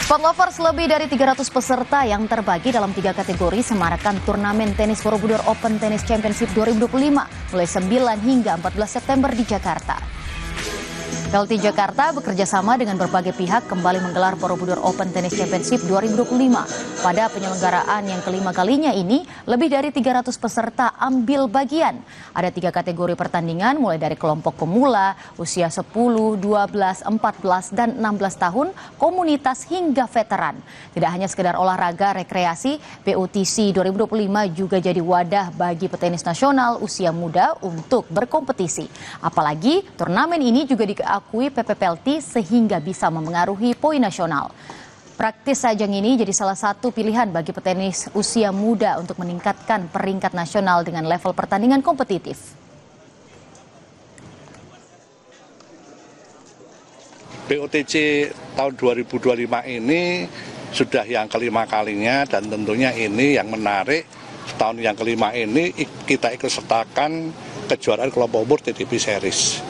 Sport Lovers, lebih dari 300 peserta yang terbagi dalam 3 kategori semarakan turnamen tenis Borobudur Open Tennis Championship 2025 mulai 9 hingga 14 September di Jakarta. PLT Jakarta bekerja sama dengan berbagai pihak kembali menggelar Borobudur Open Tennis Championship 2025. Pada penyelenggaraan yang kelima kalinya ini, lebih dari 300 peserta ambil bagian. Ada 3 kategori pertandingan mulai dari kelompok pemula, usia 10, 12, 14, dan 16 tahun, komunitas hingga veteran. Tidak hanya sekedar olahraga rekreasi, POTC 2025 juga jadi wadah bagi petenis nasional usia muda untuk berkompetisi. Apalagi turnamen ini juga diakui PPPLT sehingga bisa memengaruhi poin nasional. Praktis ajang ini jadi salah satu pilihan bagi petenis usia muda untuk meningkatkan peringkat nasional dengan level pertandingan kompetitif. POTC tahun 2025 ini sudah yang kelima kalinya dan tentunya ini yang menarik. Tahun yang kelima ini kita ikut sertakan kejuaraan kelompok umur TDP Series.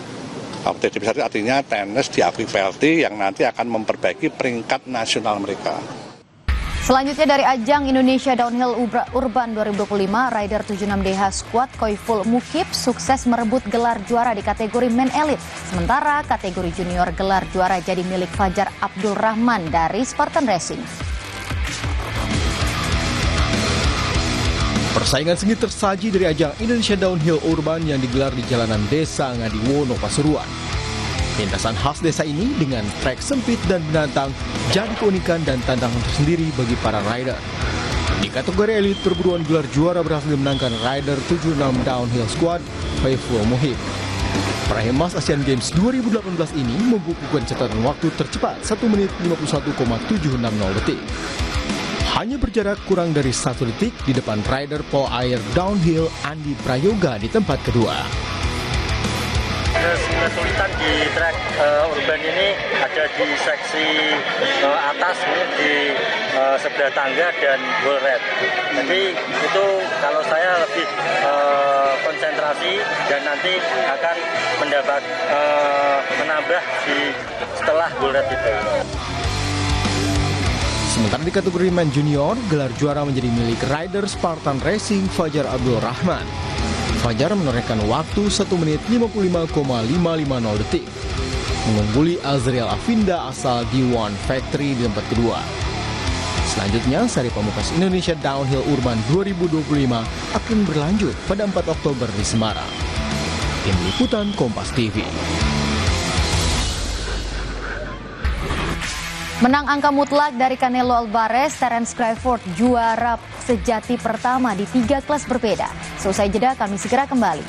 TDP Series artinya tenis diakui PLT yang nanti akan memperbaiki peringkat nasional mereka. Selanjutnya dari ajang Indonesia Downhill Urban 2025, rider 76DH Squad Khoiful Mukib sukses merebut gelar juara di kategori Men Elite. Sementara kategori junior gelar juara jadi milik Fajar Abdul Rahman dari Spartan Racing. Persaingan sengit tersaji dari ajang Indonesia Downhill Urban yang digelar di jalanan Desa Ngadiwono, Pasuruan. Lintasan khas desa ini dengan trek sempit dan menantang jadi keunikan dan tantangan tersendiri bagi para rider. Di kategori elit, perburuan gelar juara berhasil dimenangkan rider 76 Downhill Squad Khoiful Mukib. Peraih emas Asian Games 2018 ini membukukan catatan waktu tercepat 1 menit 51,760 detik. Hanya berjarak kurang dari 1 detik di depan rider pole air downhill Andi Prayoga di tempat kedua. Kesulitan di trek urban ini ada di seksi atas di sebelah tangga dan wall red. Jadi itu kalau saya lebih konsentrasi dan nanti akan menambah di setelah wall red itu. Sementara di kategori men junior, gelar juara menjadi milik rider Spartan Racing Fajar Abdul Rahman. Fajar menorehkan waktu 1 menit 55,550 detik, mengungguli Azriel Afinda asal D1 Factory di tempat kedua. Selanjutnya, seri pamungkas Indonesia Downhill Urban 2025 akan berlanjut pada 4 Oktober di Semarang. Tim Liputan Kompas TV. Menang angka mutlak dari Canelo Alvarez, Terence Crawford juara sejati pertama di 3 kelas berbeda. Selesai jeda, kami segera kembali.